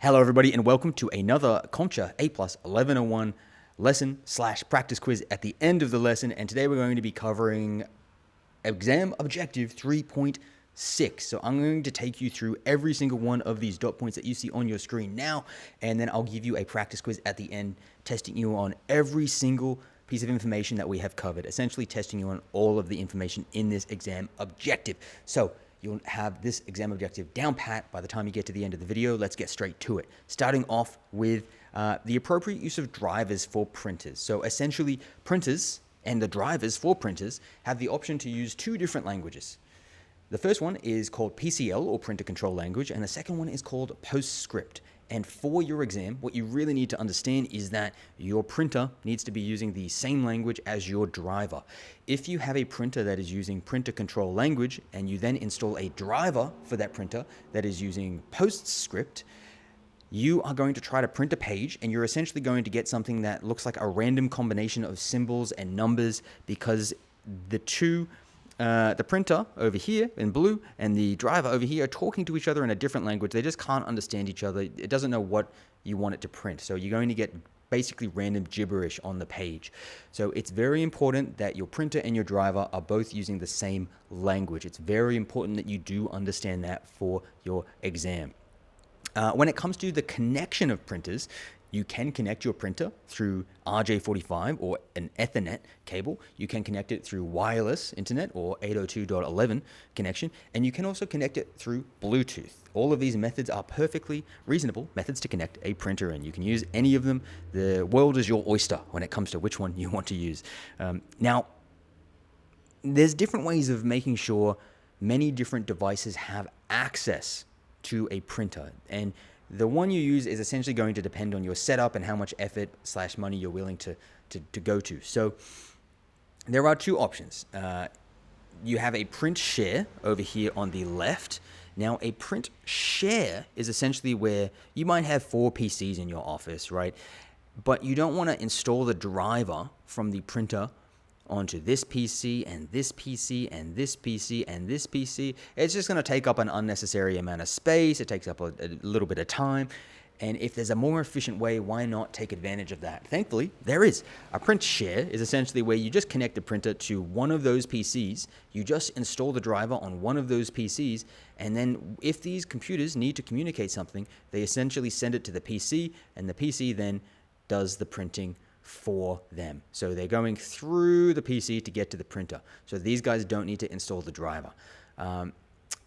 Hello everybody and welcome to another CompTIA A+ 1101 lesson/practice quiz at the end of the lesson, and today we're going to be covering exam objective 3.6. So I'm going to take you through every single one of these dot points that you see on your screen now, and then I'll give you a practice quiz at the end, testing you on every single piece of information that we have covered, essentially testing you on all of the information in this exam objective. So you'll have this exam objective down pat by the time you get to the end of the video. Let's get straight to it. Starting off with the appropriate use of drivers for printers. So essentially, printers and the drivers for printers have the option to use two different languages. The first one is called PCL, or Printer Control Language, and the second one is called PostScript. And for your exam, what you really need to understand is that your printer needs to be using the same language as your driver. If you have a printer that is using Printer Control Language and you then install a driver for that printer that is using PostScript, you are going to try to print a page, and you're essentially going to get something that looks like a random combination of symbols and numbers, because the printer over here in blue and the driver over here are talking to each other in a different language. They just can't understand each other. It doesn't know what you want it to print. So you're going to get basically random gibberish on the page. So it's very important that your printer and your driver are both using the same language. It's very important that you do understand that for your exam. When it comes to the connection of printers, you can connect your printer through RJ45 or an Ethernet cable. You can connect it through wireless internet or 802.11 connection, and you can also connect it through Bluetooth. All of these methods are perfectly reasonable methods to connect a printer, and you can use any of them. The world is your oyster when it comes to which one you want to use. Now, there's different ways of making sure many different devices have access to a printer, and the one you use is essentially going to depend on your setup and how much effort/money you're willing to go to. So there are two options. You have a print share over here on the left. Now, a print share is essentially where you might have 4 PCs in your office, right? But you don't want to install the driver from the printer onto this PC and this PC and this PC and this PC. It's just going to take up an unnecessary amount of space. It takes up a little bit of time. And if there's a more efficient way, why not take advantage of that? Thankfully, there is. A print share is essentially where you just connect the printer to one of those PCs. You just install the driver on one of those PCs. And then if these computers need to communicate something, they essentially send it to the PC, and the PC then does the printing for them. So they're going through the PC to get to the printer. So these guys don't need to install the driver.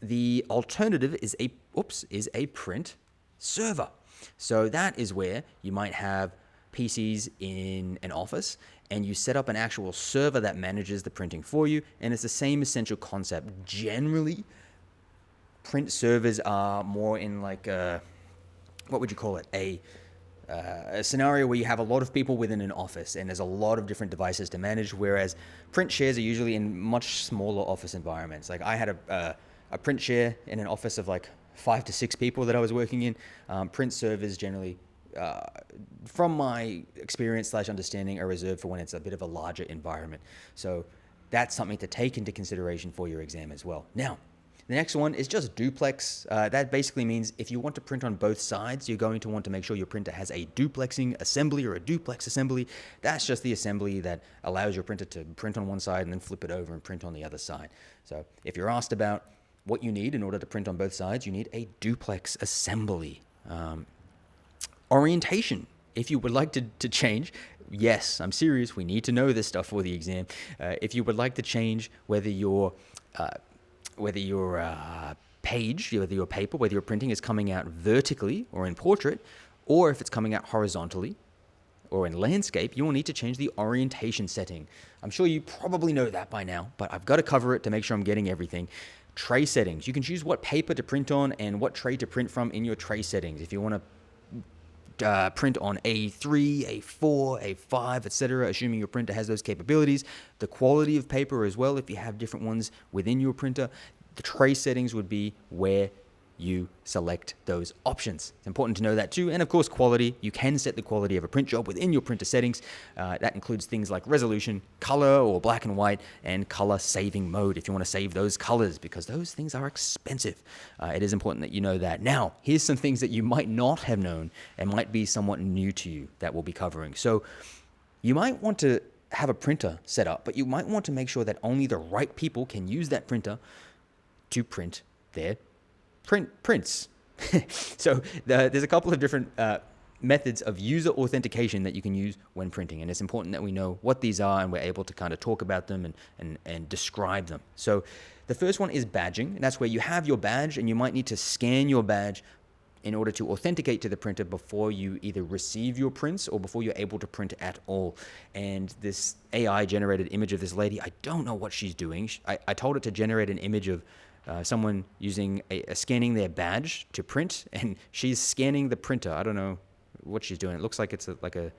The alternative is a print server. So that is where you might have PCs in an office, and you set up an actual server that manages the printing for you, and it's the same essential concept. Generally, print servers are more in like what would you call it? A scenario where you have a lot of people within an office and there's a lot of different devices to manage, whereas print shares are usually in much smaller office environments. Like I had a print share in an office of like 5 to 6 people that I was working in. Print servers generally, from my experience/understanding, are reserved for when it's a bit of a larger environment. So that's something to take into consideration for your exam as well. Now, the next one is just duplex. That basically means if you want to print on both sides, you're going to want to make sure your printer has a duplexing assembly or a duplex assembly. That's just the assembly that allows your printer to print on one side and then flip it over and print on the other side. So if you're asked about what you need in order to print on both sides, you need a duplex assembly. Orientation. If you would like to change, yes, I'm serious, we need to know this stuff for the exam. If you would like to change whether your page, whether your paper, whether your printing is coming out vertically or in portrait, or if it's coming out horizontally or in landscape, you will need to change the orientation setting. I'm sure you probably know that by now, but I've got to cover it to make sure I'm getting everything. Tray settings. You can choose what paper to print on and what tray to print from in your tray settings. If you want to print on A3, A4, A5, etc., assuming your printer has those capabilities. The quality of paper as well, if you have different ones within your printer. The tray settings would be where you select those options. It's important to know that too. And of course, quality. You can set the quality of a print job within your printer settings. That includes things like resolution, color or black and white, and color saving mode if you want to save those colors, because those things are expensive. It is important that you know that. Now, here's some things that you might not have known and might be somewhat new to you that we'll be covering. So you might want to have a printer set up, but you might want to make sure that only the right people can use that printer to print their prints. So there's a couple of different methods of user authentication that you can use when printing, and it's important that we know what these are and we're able to kind of talk about them and describe them. So the first one is badging, and that's where you have your badge and you might need to scan your badge in order to authenticate to the printer before you either receive your prints or before you're able to print at all. And this AI generated image of this lady, I don't know what she's doing. I told it to generate an image of someone using scanning their badge to print, and she's scanning the printer. I don't know what she's doing. It looks like it's like a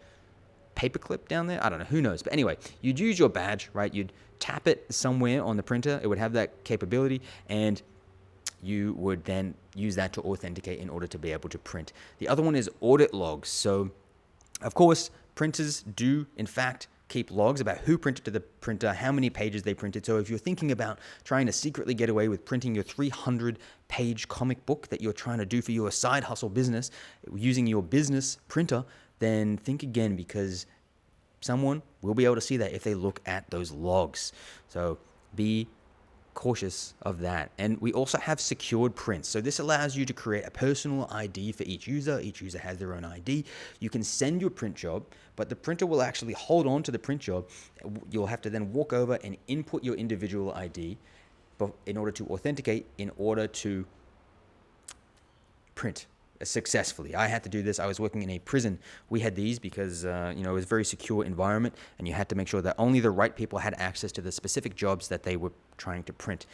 paperclip down there. I don't know. Who knows? But anyway, you'd use your badge, right? You'd tap it somewhere on the printer. It would have that capability, and you would then use that to authenticate in order to be able to print. The other one is audit logs. So, of course, printers do, in fact, keep logs about who printed to the printer, how many pages they printed. So if you're thinking about trying to secretly get away with printing your 300-page comic book that you're trying to do for your side hustle business using your business printer, then think again, because someone will be able to see that if they look at those logs. So be cautious of that. And we also have secured prints. So this allows you to create a personal ID for each user. Each user has their own ID. You can send your print job, but the printer will actually hold on to the print job. You'll have to then walk over and input your individual ID in order to authenticate, in order to print successfully. I had to do this. I was working in a prison. We had these because it was a very secure environment, and you had to make sure that only the right people had access to the specific jobs that they were trying to print.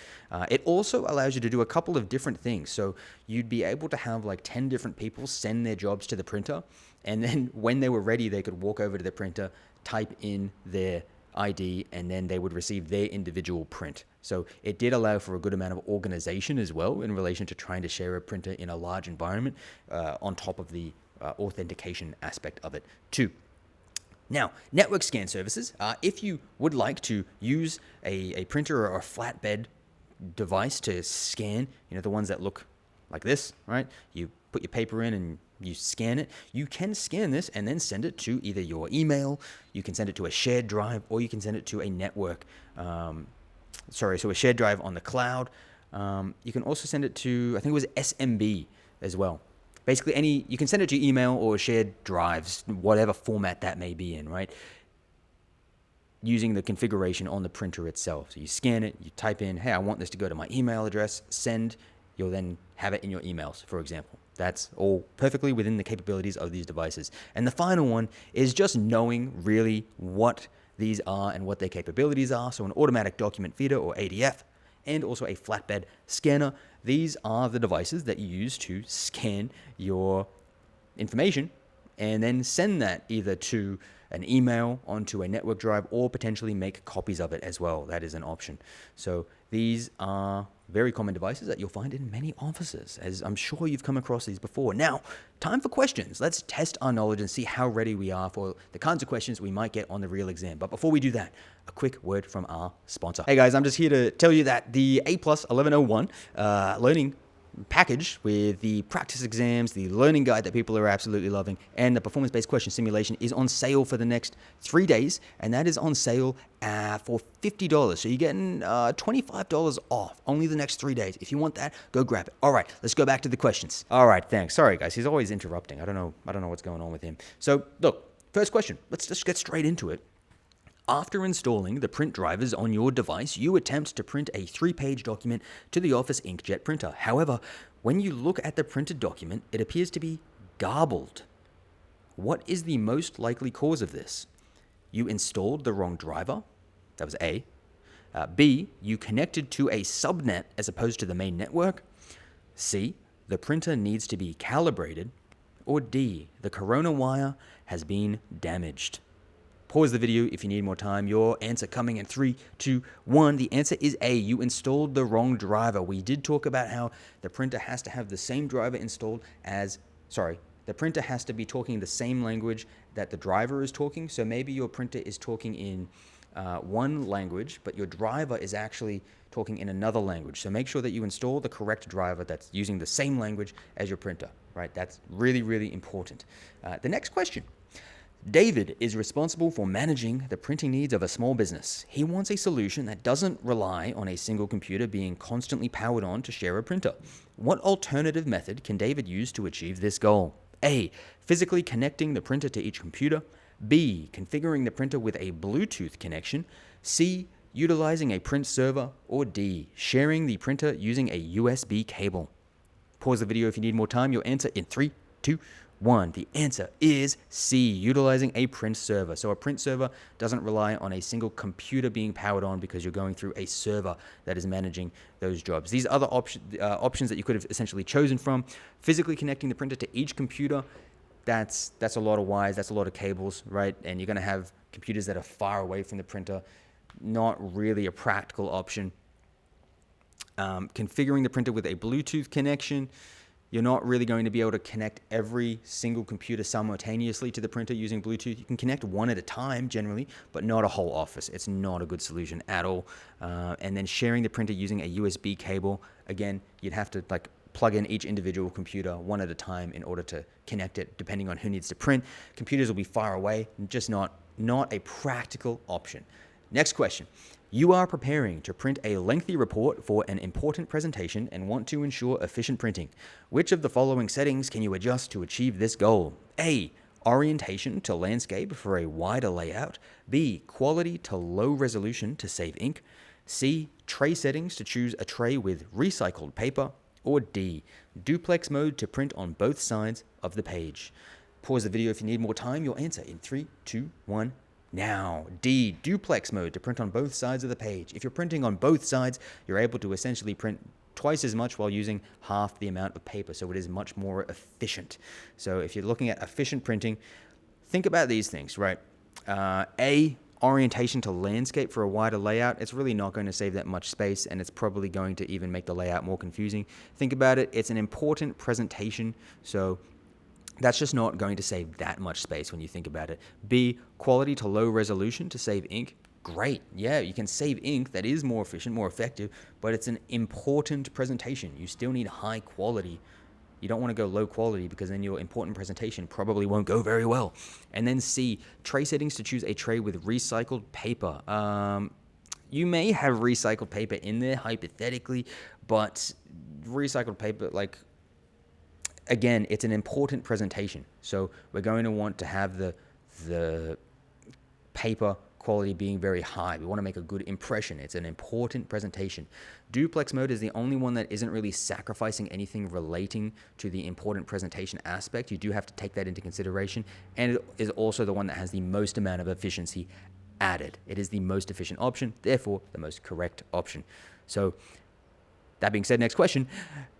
It also allows you to do a couple of different things. So you'd be able to have like 10 different people send their jobs to the printer, and then when they were ready, they could walk over to the printer, type in their ID, and then they would receive their individual print. So it did allow for a good amount of organization as well in relation to trying to share a printer in a large environment, on top of the authentication aspect of it too. Now, network scan services. If you would like to use a printer or a flatbed device to scan, the ones that look like this, right? You put your paper in and you scan it. You can scan this and then send it to either your email, you can send it to a shared drive, or you can send it to a network. So a shared drive on the cloud. You can also send it to, I think it was SMB as well. Basically, you can send it to email or shared drives, whatever format that may be in, right? Using the configuration on the printer itself. So you scan it, you type in, hey, I want this to go to my email address, send. You'll then have it in your emails, for example. That's all perfectly within the capabilities of these devices. And the final one is just knowing really what these are and what their capabilities are. So an automatic document feeder, or ADF, and also a flatbed scanner. These are the devices that you use to scan your information and then send that either to an email, onto a network drive, or potentially make copies of it as well. That is an option. So these are very common devices that you'll find in many offices, as I'm sure you've come across these before. Now, time for questions. Let's test our knowledge and see how ready we are for the kinds of questions we might get on the real exam. But before we do that, a quick word from our sponsor. Hey guys, I'm just here to tell you that the A+ 1101 learning package with the practice exams, the learning guide that people are absolutely loving, and the performance-based question simulation is on sale for the next 3 days, and that is on sale for $50. So you're getting $25 off only the next 3 days. If you want that, go grab it. All right, let's go back to the questions. All right, thanks. Sorry guys, he's always interrupting. I don't know what's going on with him. So look, first question. Let's just get straight into it. After installing the print drivers on your device, you attempt to print a 3-page document to the Office inkjet printer. However, when you look at the printed document, it appears to be garbled. What is the most likely cause of this? You installed the wrong driver. That was A. B, you connected to a subnet as opposed to the main network. C, the printer needs to be calibrated. Or D, the corona wire has been damaged. Pause the video if you need more time. Your answer coming in 3, 2, 1. The answer is A. You installed the wrong driver. We did talk about how the printer has to have the same driver installed as, the printer has to be talking the same language that the driver is talking. So maybe your printer is talking in one language, but your driver is actually talking in another language. So make sure that you install the correct driver that's using the same language as your printer, right? That's really, really important. The next question. David is responsible for managing the printing needs of a small business. He wants a solution that doesn't rely on a single computer being constantly powered on to share a printer. What alternative method can David use to achieve this goal? A. Physically connecting the printer to each computer. B. Configuring the printer with a Bluetooth connection. C. Utilizing a print server. Or D. Sharing the printer using a USB cable. Pause the video if you need more time. Your answer in 3, 2, 1. The answer is C, utilizing a print server. So a print server doesn't rely on a single computer being powered on because you're going through a server that is managing those jobs. These other options that you could have essentially chosen from, physically connecting the printer to each computer, that's a lot of wires, that's a lot of cables, right? And you're going to have computers that are far away from the printer. Not really a practical option. Configuring the printer with a Bluetooth connection, you're not really going to be able to connect every single computer simultaneously to the printer using Bluetooth. You can connect one at a time generally, but not a whole office. It's not a good solution at all. And then sharing the printer using a USB cable, again, you'd have to plug in each individual computer one at a time in order to connect it, depending on who needs to print. Computers will be far away, just not a practical option. Next question. You are preparing to print a lengthy report for an important presentation and want to ensure efficient printing. Which of the following settings can you adjust to achieve this goal? A. Orientation to landscape for a wider layout. B. Quality to low resolution to save ink. C. Tray settings to choose a tray with recycled paper. Or D. Duplex mode to print on both sides of the page. Pause the video if you need more time. Your answer in 3, 2, 1. Now, D, duplex mode to print on both sides of the page. If you're printing on both sides, you're able to essentially print twice as much while using half the amount of paper, so it is much more efficient. So if you're looking at efficient printing, think about these things, right? A, orientation to landscape for a wider layout. It's really not going to save that much space, and it's probably going to even make the layout more confusing. Think about it. It's an important presentation, so that's just not going to save that much space when you think about it. B, quality to low resolution to save ink. Great. Yeah, you can save ink. That is more efficient, more effective, but it's an important presentation. You still need high quality. You don't want to go low quality because then your important presentation probably won't go very well. And then C, tray settings to choose a tray with recycled paper. You may have recycled paper in there hypothetically, but recycled paper, again, it's an important presentation. So we're going to want to have the paper quality being very high. We want to make a good impression. It's an important presentation. Duplex mode is the only one that isn't really sacrificing anything relating to the important presentation aspect. You do have to take that into consideration. And it is also the one that has the most amount of efficiency added. It is the most efficient option, therefore the most correct option. So that being said, next question.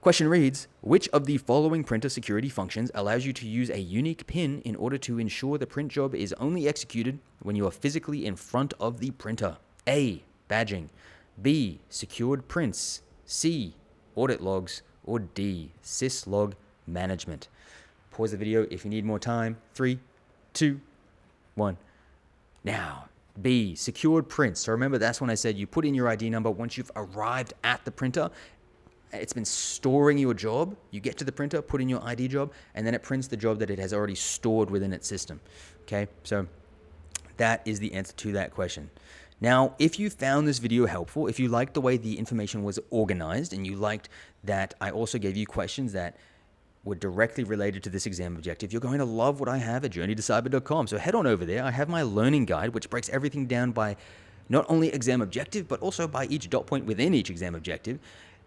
Question reads, which of the following printer security functions allows you to use a unique PIN in order to ensure the print job is only executed when you are physically in front of the printer? A, badging. B, secured prints. C, audit logs. Or D, syslog management. Pause the video if you need more time. 3, 2, 1. Now, B, secured prints. So remember, that's when I said you put in your ID number once you've arrived at the printer. It's been storing your job. You get to the printer, put in your ID job, and then it prints the job that it has already stored within its system. Okay, so that is the answer to that question. Now, if you found this video helpful, if you liked the way the information was organized, and you liked that I also gave you questions that were directly related to this exam objective, you're going to love what I have at journeytocyber.com. So head on over there. I have my learning guide, which breaks everything down by not only exam objective, but also by each dot point within each exam objective.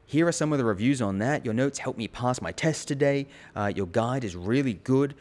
Here are some of the reviews on that. Your notes helped me pass my test today. Your guide is really good.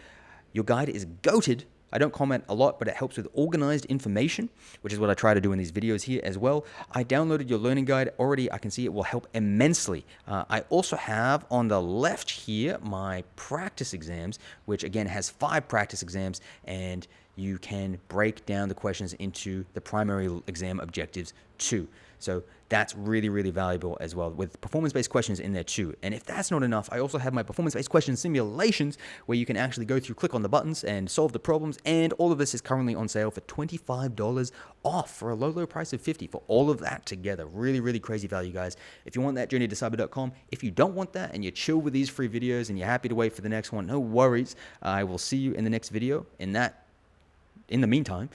Your guide is goated. I don't comment a lot, but it helps with organized information, which is what I try to do in these videos here as well. I downloaded your learning guide already. I can see it will help immensely. I also have on the left here my practice exams, which again has 5 practice exams, and you can break down the questions into the primary exam objectives too. So that's really, really valuable as well, with performance-based questions in there too. And if that's not enough, I also have my performance-based question simulations, where you can actually go through, click on the buttons and solve the problems. And all of this is currently on sale for $25 off for a low, low price of $50 for all of that together. Really, really crazy value, guys. If you want that, journeytocyber.com. If you don't want that and you chill with these free videos and you're happy to wait for the next one, no worries. I will see you in the next video. In the meantime,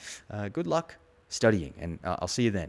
good luck studying, and I'll see you then.